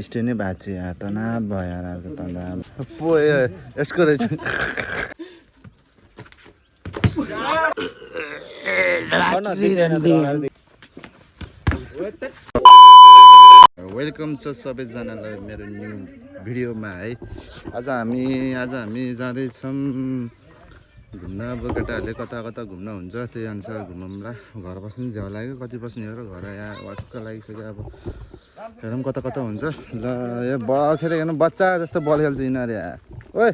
स्टेनै भएको छ यार तनाव भयो यार अर्को तनाव पो यसको रहेछ वेलकम छ सबैजनालाई मेरो न्यू भिडियोमा है आज हामी जाँदैछौँ घुम्न। अब केटाहरूले कता कता घुम्न हुन्छ त्यही अनुसार घुमौँला। घर बस्नु झ्याउ लाग्यो, कति बस्ने हो र घर यहाँ वाक्क लागिसक्यो। अब हेरौँ कता कता हुन्छ। ल यो बल खेलेको हेर्नु बच्चा जस्तो बल खेल्छ यिनीहरू यहाँ। ओए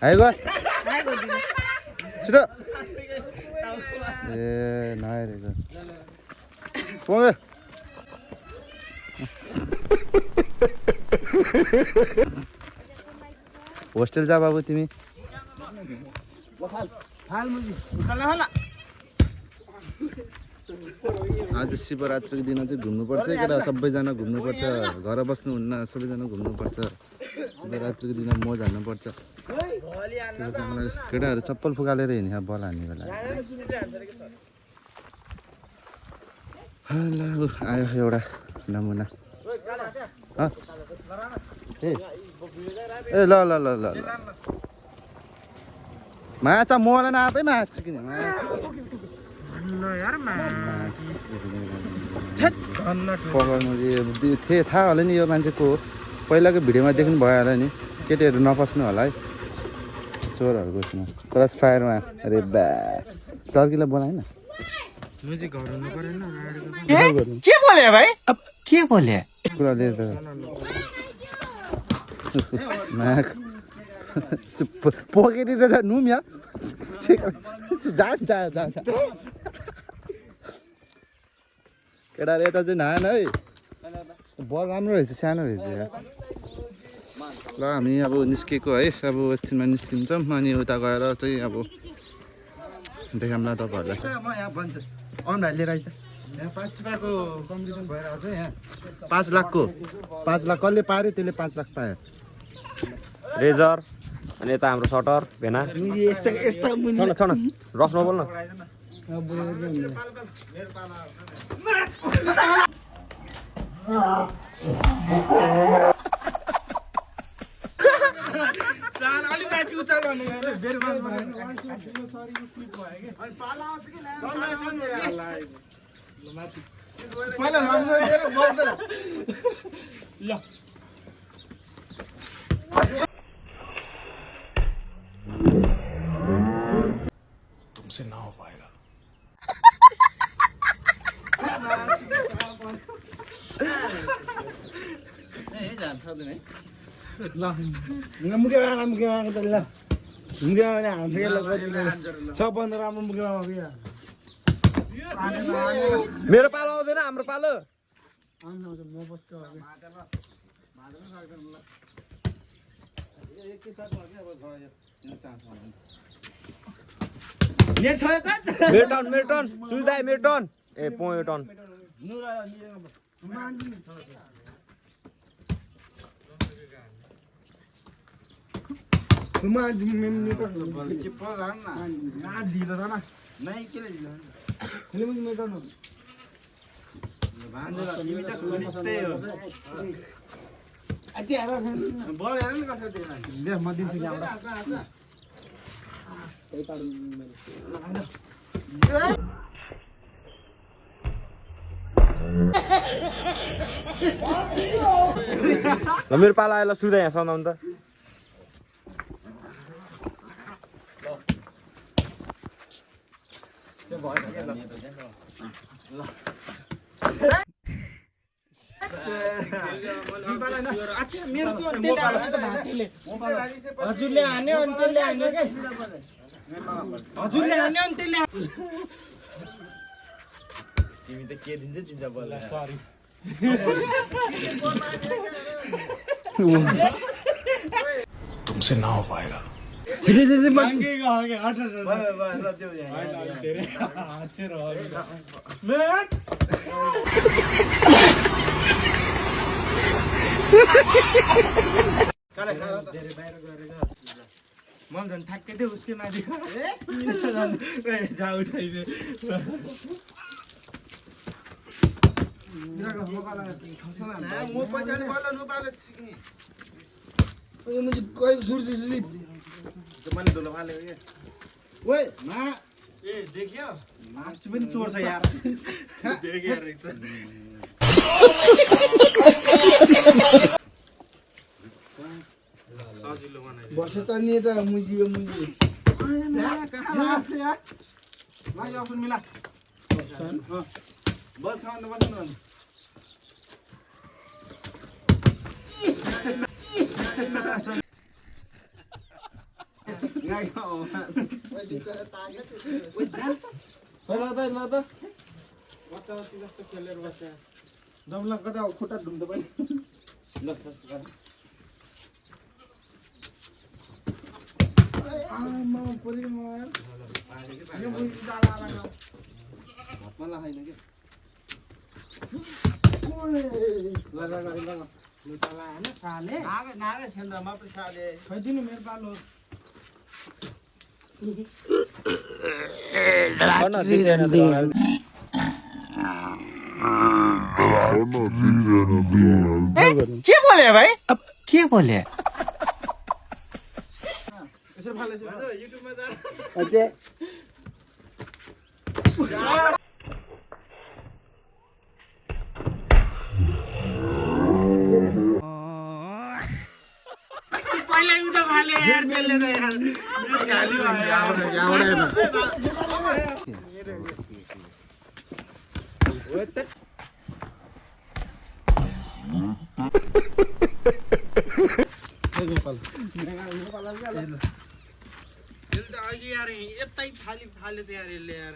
आइगो छिटो ए नआइरहेको पुगे होस्टेल जा बाबु तिमी। आज शिवरात्रिको दिन चाहिँ घुम्नुपर्छ केटा, सबैजना घुम्नुपर्छ। घर बस्नुहुन्न, सबैजना घुम्नुपर्छ। शिवरात्रिको दिन मोज हान्नुपर्छ। केटाहरू चप्पल फुकालेर हिँड्ने बल हान्ने बेला। आयो एउटा नमुना। ए ल ल ल ल ल माछा मलाई नआफै माछ किन पकाउनु थिएँ थाहा होला नि यो मान्छेको पहिलाको भिडियोमा देख्नु भयो होला नि। केटीहरू नफस्नु होला है चोरहरूको उसमा क्रस फायरमा। अरे बा टर्कीलाई बोलाएन के बोले भाइ अब के बोले कुराले त माग चुप पोकेटी त नुम या जा जा जा केटा यता चाहिँ नआएन है। बल राम्रो रहेछ, सानो रहेछ यार। ल हामी अब निस्केको है, अब एकछिनमा निस्किन्छौँ। अनि उता गएर चाहिँ अब देखाउँला तपाईँहरूलाई। म यहाँ भन्छ अन भाइ लिएर आइज त। यहाँ 5 रुपियाँको कम्पिटिसन भइरहेको छ यहाँ। 5 लाखको 5 लाख कसले पाऱ्यो त्यसले 5 लाख पायो। रेजर अनि यता हाम्रो सटर भेना रफ नबोल्न। तुमसे ना हो पाएगा। मेरो पालो आउँदैन, हाम्रो पालो मेरो टर्न सुन्दा मेरो टर्न ए पोयो टर्न। ल मेरो पाला आयो। ल सुन्दा यहाँ सम्झाउनु त। हजुरले हान्यो अनि त्यसले हान्यो के हजुरले हान्यो अनि त्यसले तिमी त के दिन्छ दिन्छ बोल्ला सरी तुमसे ना हो पाएगा। मांगेगा आगे 8 तेरे हास्य रहोगा मैं चले खा तेरे बाहिर गरेको म झन् ठ्याक्कै थियो उसकै माथि जा उठाइदे म पछाडि बल्ल नुपाले सिक्ने यो मुझे कहीं सुर्ती सुर्ती मैले धुलो फालेको के ओए मा ए देखियो माछु पनि चोर छ यार देखियो रहेछ सजिलो बनाइदियो बस त नि त मुझी यो मुझी ला यो सुन मिला बस खानु बस्नु कता जस्तो खेलेर बस्छ दमला कता खुट्टा ढुम्दा पनि खैदिनु मेरो पालो के बोले भाई अब के बोले यसरी फाले युट्युबमा जा अते पहिल्यै उता फाले यार त्यसले त यार यो झाली अघि यार यतै फाले त यार यसले यार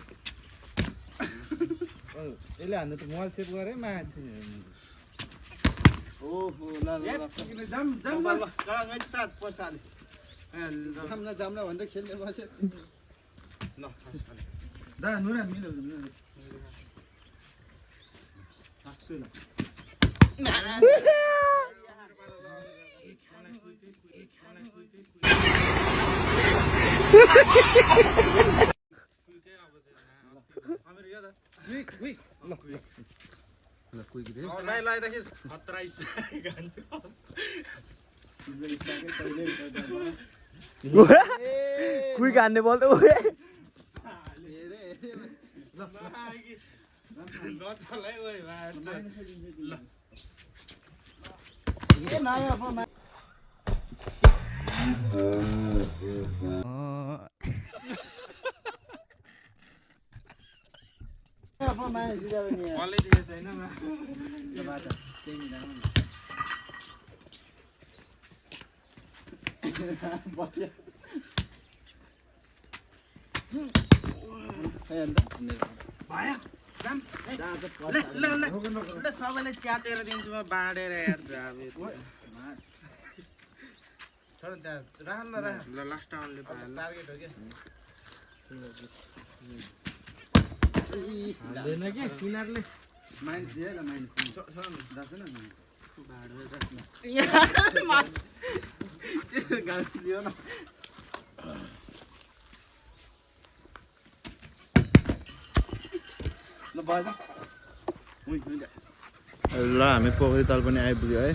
यसले हान्दा त मोबाइल सेभ गरे मान्छे ओहो ल ल जाम जाम जाम्न जाम्न भन्दै खेल्ने बस्यो ल दा नुरा मिलो क्विक हान्ने बल त सबैले च्यातेर दिन्छु म बाँडेर यार ल लास्ट टाउनले टार्गेट हो के हाल्दैन के तिनीहरूले माइनस दिए ल माइनस जान्छ न दियो न ल हामी पोखरी ताल पनि आइपुग्यो है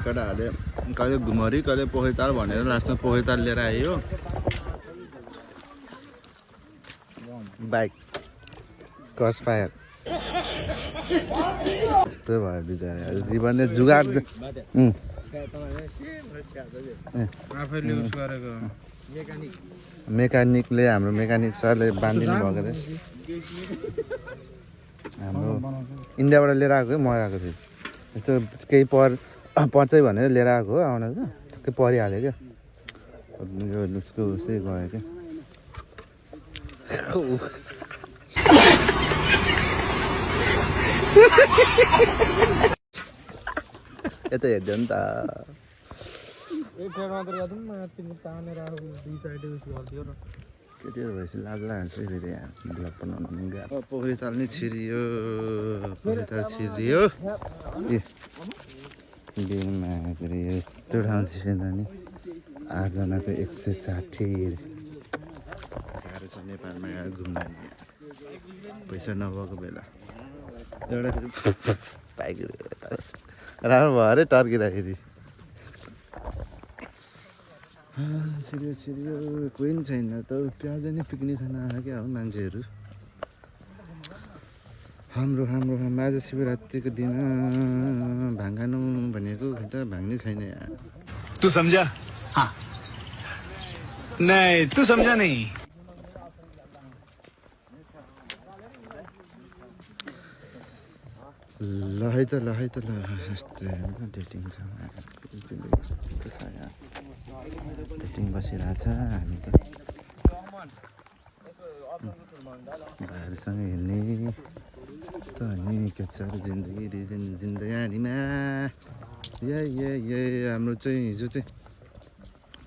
केटाहरूले कहिले घुमरी कहिले पोखरी ताल भनेर लास्टमा पोखरी ताल लिएर आयो बाइक क्रस फायर यस्तो भयो बिचरा जीवनले जुगाड आफैले युज गरेको मेकानिकले हाम्रो मेकानिक सरले बाँधिदिनु भएको अरे हाम्रो इन्डियाबाट लिएर आएको मगाएको थियो यस्तो केही पर्छ भनेर लिएर आएको हो आउन त केही परिहाल्यो क्या यो उसको उसै गयो क्या यता हेर्दै नि त केटीहरू भएपछि लाज लाग्छ फेरि यहाँ ब्लग बनाउनु गएको पोखरी ताल नै छिरियो पोखरी ताल छिरियो ए बिहामा फेरि यस्तो ठाउँ छिर्दा नि 8 जनाको 160 गाह्रो छ नेपालमा यहाँ घुम्न पैसा नभएको बेला एउटा पाइक राम्रो भयो अरे टर्किँदाखेरि छिरियो छिरियो कोही नि छैन त प्याज नै पिकनिक खान आयो क्या हो मान्छेहरू हाम्रो हाम्रो आज शिवरात्रिको दिन भाङ्गानु भनेको त भाङ्ने छैन यार तू समझा हाँ नहीं तू समझा नहीं ल है त यस्तै डेटिङ छ कस्तो छ यार डेटिङ बसिरहेछ हामी त भाइहरूसँग हिँड्ने त अनि के छ जिन्दगी जिन्दगानीमा हाम्रो चाहिँ हिजो चाहिँ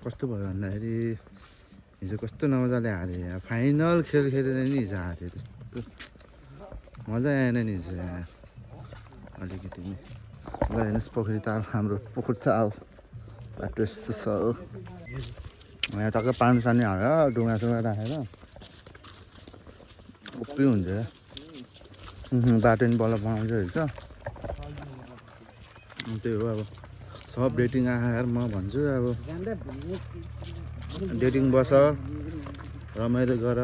कस्तो भयो भन्दाखेरि हिजो कस्तो नमजाले हारे फाइनल खेल खेलेर नि हिजो हारे त्यस्तो मजा आएन नि हिजो अलिकति नै ल हेर्नुहोस् पोखरी ताल हाम्रो पोखरी ताल बाटो यस्तो छ यहाँ टक्कै पानी सानी हालेर ढुङ्गासुङ्गा राखेर उप्पी हुन्छ बाटो नि बल्ल बनाउँछ हुन्छ त्यही हो अब सब डेटिङ आएर म भन्छु अब डेटिङ बस रमाइलो गर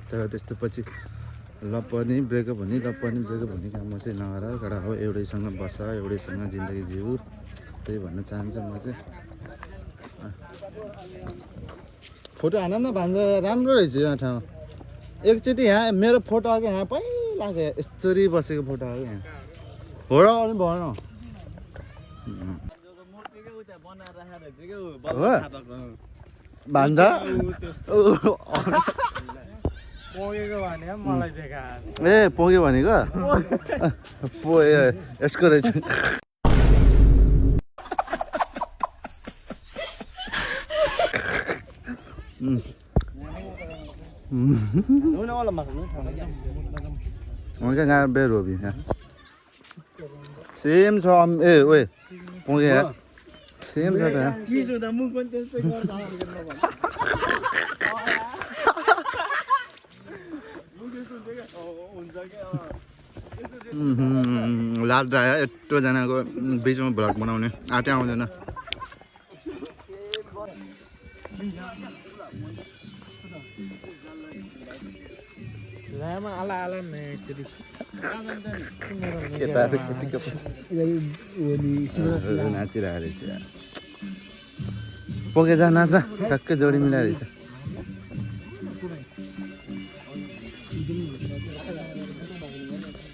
तर त्यस्तो पछि ल पनि ब्रेकअप हुने काम चाहिँ नगर केटा हो एउटैसँग बस एउटैसँग जिन्दगी जिउ त्यही भन्न चाहन्छु म चाहिँ फोटो हान न भान्ज राम्रो रहेछ यहाँ ठाउँ एकचोटि यहाँ मेरो फोटो आएको यहाँ पहिलाको यस्तरी बसेको फोटो आएको यहाँ हो र अनि भएन भान्ज ए पोग्यो भनेको यसको रहेछ उनका गाँव बेर हो भी सेम छ ए ओए पुगे सेम छ त लाज आयो यत्रोजनाको बिचमा भ्लग बनाउने आँटै आउँदैन नाचिरहेको रहेछ पोके जा नाच ठ्याक्कै जोडी मिलाएर रहेछ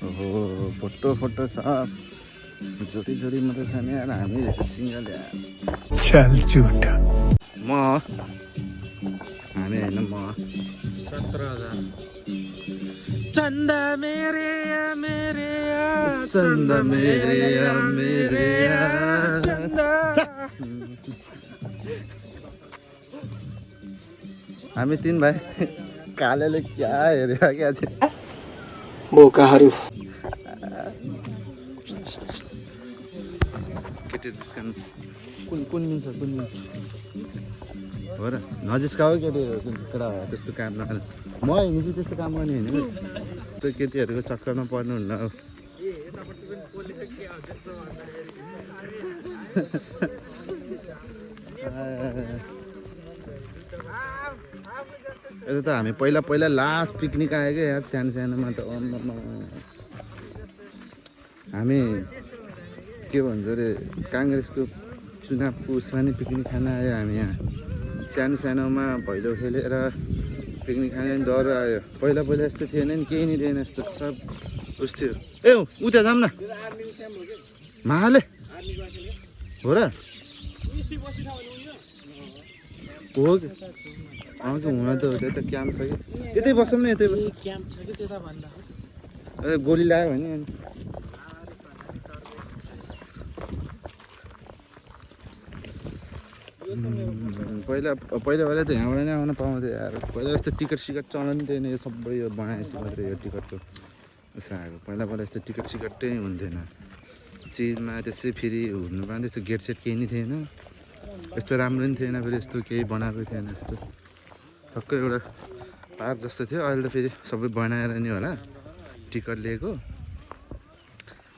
ओहो फोटो छ जोडी मात्रै छ नि यार हामी रहेछ सिङ्गल यार चल झुटा म हामी होइन म 17,000 चंदा मेरे चन्दा मेरे चंदा हामी तीन भाइ कालेले क्या हेरेर क्या चाहिँ बोकाहरू कुन मिल्छ हो र नजिस्काऊ केटा हो त्यस्तो काम नगर्नु म हिँड्नु चाहिँ त्यस्तो काम गर्ने होइन त्यो केटीहरूको चक्करमा पर्नुहुन्न हो यता त हामी पहिला लास्ट पिकनिक आयो क्या यार सानोमा त हामी के भन्छ अरे काङ्ग्रेसको चुनावको उसमा नि पिकनिक खान आयो हामी यहाँ सानोमा भैलो खेलेर पिकनिक खाने डर आयो पहिला यस्तो थिएन नि केही नै थिएन यस्तो सब उस थियो ए उता जाऊँ न महाले हो र हो कि आउँछ हुन त हो त्यता क्याम्प छ कि यतै बसौँ न यतै बसौँ गोली लाग्यो भने अनि पहिला त यहाँबाट नै आउन पाउँथ्यो यार पहिला यस्तो टिकट सिकट चलन थिएन यो सबै यो बनाएपछि मात्रै यो टिकटको उसो आएको पहिला यस्तो टिकट सिकटै हुन्थेन चिजमा त्यसै फेरि हुनु पाउँथ्यो यस्तो गेट सेट केही नै थिएन यस्तो राम्रो नि थिएन फेरि यस्तो केही बनाएको थिएन यस्तो टक्कै एउटा पार्क जस्तो थियो अहिले त फेरि सबै बनाएर नि होला टिकट लिएको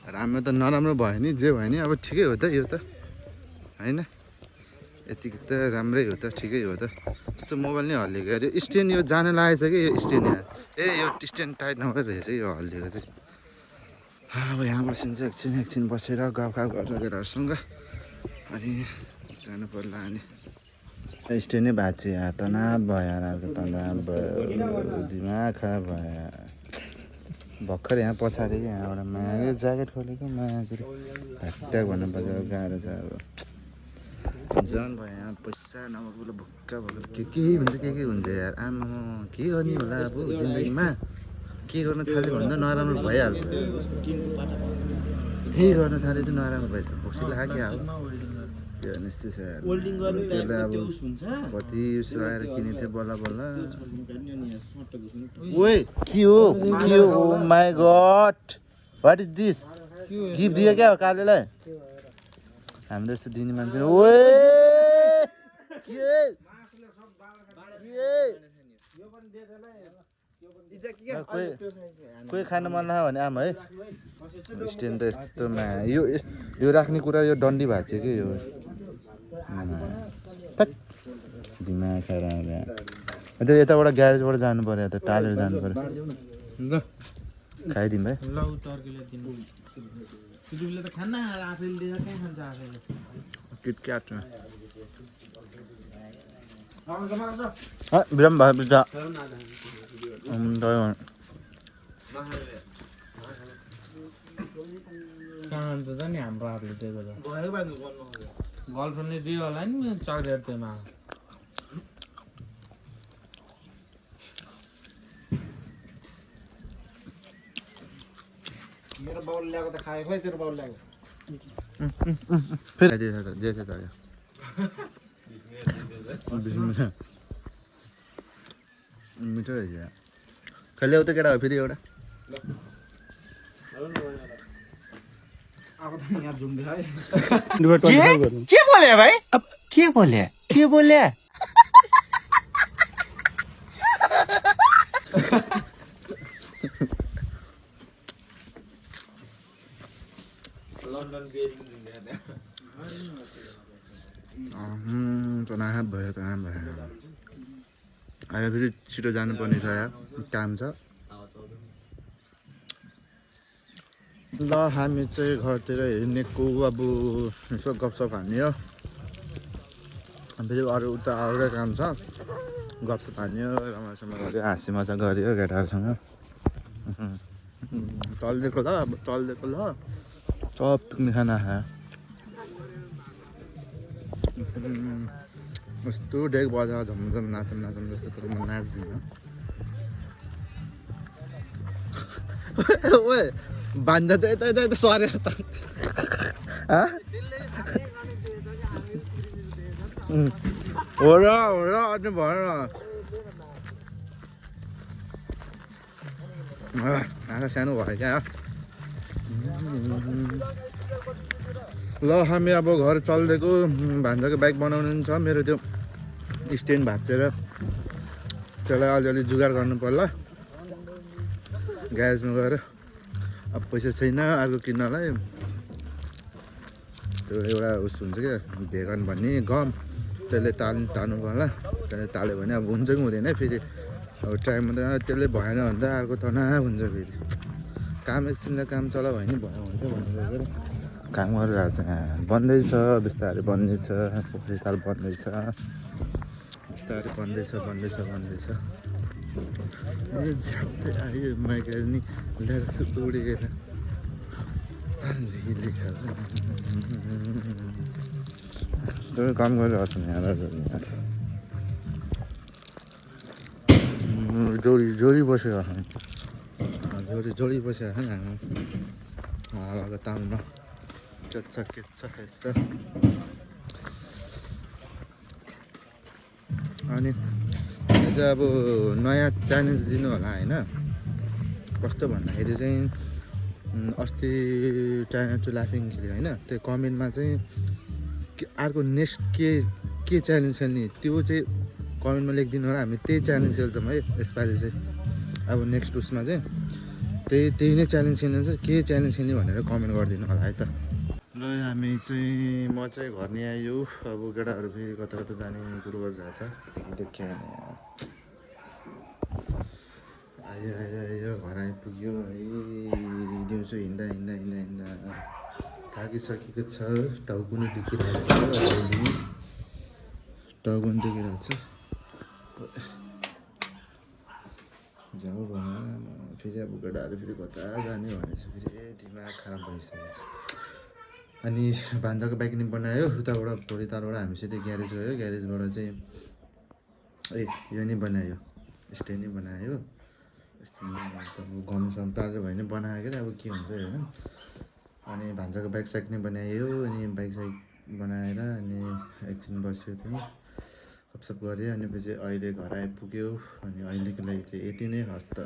राम्रो त नराम्रो भयो नि जे भयो नि अब ठिकै हो त यो त होइन यतिको त राम्रै हो त ठिकै हो त यस्तो मोबाइल नै हल्लिएको अरे स्ट्यान्ड यो जान लागेछ कि यो स्ट्यान्ड यहाँ यो स्ट्यान्ड टाइट नभएर रहेछ यो हल्लिएको चाहिँ अब यहाँ बसिन्छ एकछिन बसेर गफगाफ गरेर केटाहरूसँग अनि जानु पर्ला अनि स्ट्यान्डै भएको छ यहाँ तनाव भयो अर्को तनाव भयो दिमाग खराब भयो भर्खर यहाँ पछाडि यहाँबाट मागे ज्याकेट खोलेको मागे ह्याट्याक भन्नुपर्छ गाह्रो छ अब जन भयो यहाँ पैसा नभएको भुक्क भएको के हुन्छ के हुन्छ यार आमा के गर्ने होला अब जिन्दगीमा के गर्न थाल्यो भने त नराम्रो भइहाल्छ के गर्न थाल्यो त नराम्रो भएछ फोक्सी लाग्यो अब त्यो यस्तै छ यार त्यसलाई अब कति उस लगाएर किनेको थिएँ बल्ल बल्ल ओए के हो my god what is this gift दियो क्या हो कालेलाई हाम्रो यस्तो दिने मान्छे ओए कोही खानु मन लाग्यो भने आमा है स्ट्यान्ड त यस्तोमा यो राख्ने कुरा यो डन्डी भएको छ कि यो दिमाग खराब अन्त यताबाट ग्यारेजबाट जानु पर्यो त टालेर जानु पर्यो खाइदिउँ भाइ किटक्याट विरम भयो बिचा नि हाम्रो हातले दिएको गर्लफ्रेन्डले दियो होला नि चक्लेट त्यसमा मेरो बाउल ल्याएको त खाएको खै तेरो बाउल ल्याएको फेरि जे छ मिठो रहेछ कहिले आउँछ केटा हो फेरि एउटा अब त यहाँ झुम्दै है के बोले भाइ के बोले तनाव भयो आयो फेरि छिटो जानुपर्ने छ यार काम छ ल हामी चाहिँ घरतिर हिँडेको अब यसो गफसफ हान्यो फेरि अरू उता अरूकै काम छ गफसफ हान्यो रमाइलो गऱ्यो हाँसी मजा गऱ्यो केटाहरूसँग चल्दिएको ल सब पिक्निक खाना खायो कस्तो डेक बजा झमझम नाचौँ जस्तो तर म नाच्दिनँ ओए बान्दा त यता सरेर त हो र अनि भएर आँखा सानो भयो क्या ल हामी अब घर चल्दिएको भान्जाको बाइक बनाउनु पनि छ मेरो त्यो स्ट्यान्ड भाँचेर त्यसलाई अलिअलि जुगाड गर्नु पर्ला ग्यारेजमा गएर अब पैसा छैन अर्को किन्नलाई त्यो एउटा उस हुन्छ क्या भेगन भन्ने गम त्यसले टाल्नु पर्ला त्यसले टाल्यो भने अब हुन्छ कि हुँदैन फेरि अब टाइम हुँदैन त्यसले भएन भने त अर्को तनाव हुन्छ फेरि काम एकछिनलाई काम चला भयो नि भयो हुन्छ भनेर काम गरिरहेको छ बन्दैछ बिस्तारै बन्दैछ पोखरी ताल बन्दैछ बिस्तारै बन्दैछ ए झ्याप्पै आयो माइकेर नि ल्याएर तोडेर काम गरिरहेको छ यहाँ जोडी बसेको जोडी बसेको छ नि हावाको तालमा के छ अनि यो चाहिँ अब नयाँ च्यालेन्ज दिनु होला होइन कस्तो भन्दाखेरि चाहिँ अस्ति चाइना टु लाफिङ खेल्यो होइन त्यो कमेन्टमा चाहिँ अर्को नेक्स्ट के च्यालेन्ज खेल्ने त्यो चाहिँ कमेन्टमा लेखिदिनु होला हामी त्यही च्यालेन्ज खेल्छौँ है यसपालि चाहिँ अब नेक्स्ट उसमा चाहिँ त्यही नै च्यालेन्ज खेल्नु छ के च्यालेन्ज खेल्ने भनेर कमेन्ट गरिदिनु होला है त ल हामी चाहिँ म चाहिँ घर नै आयो अब केटाहरू फेरि कता कता जाने कुरो गरिरहेछ देखियो आयो आयो आयो घर आइपुग्यो है दिउँसो हिँड्दा हिँड्दा हिँड्दा हिँड्दा थाकिसकेको छ टाउको पनि दुखिरहेको छ टाउको पनि दुखिरहेको छ जाउँ भनेर फेरि अब केटाहरू फेरि कता जाने भनेपछि फेरि दिमाग खराब भइसक्यो अनि भान्जाको बाइक नि बनायो उताबाट थोरै तारबाट हामीसित ग्यारेज गयो ग्यारेजबाट चाहिँ यो नि बनायो स्ट्यान्ड नै बनायो गमसम टाल्यो भने बनायो क्या अब के हुन्छ होइन अनि भान्जाको बाइक साइक नै बनायो अनि बाइक साइक बनाएर अनि एकछिन बस्यो त्यहीँ गफसफ गऱ्यो अनि पछि अहिले घर आइपुग्यो अनि अहिलेको लागि चाहिँ यति नै हस् त।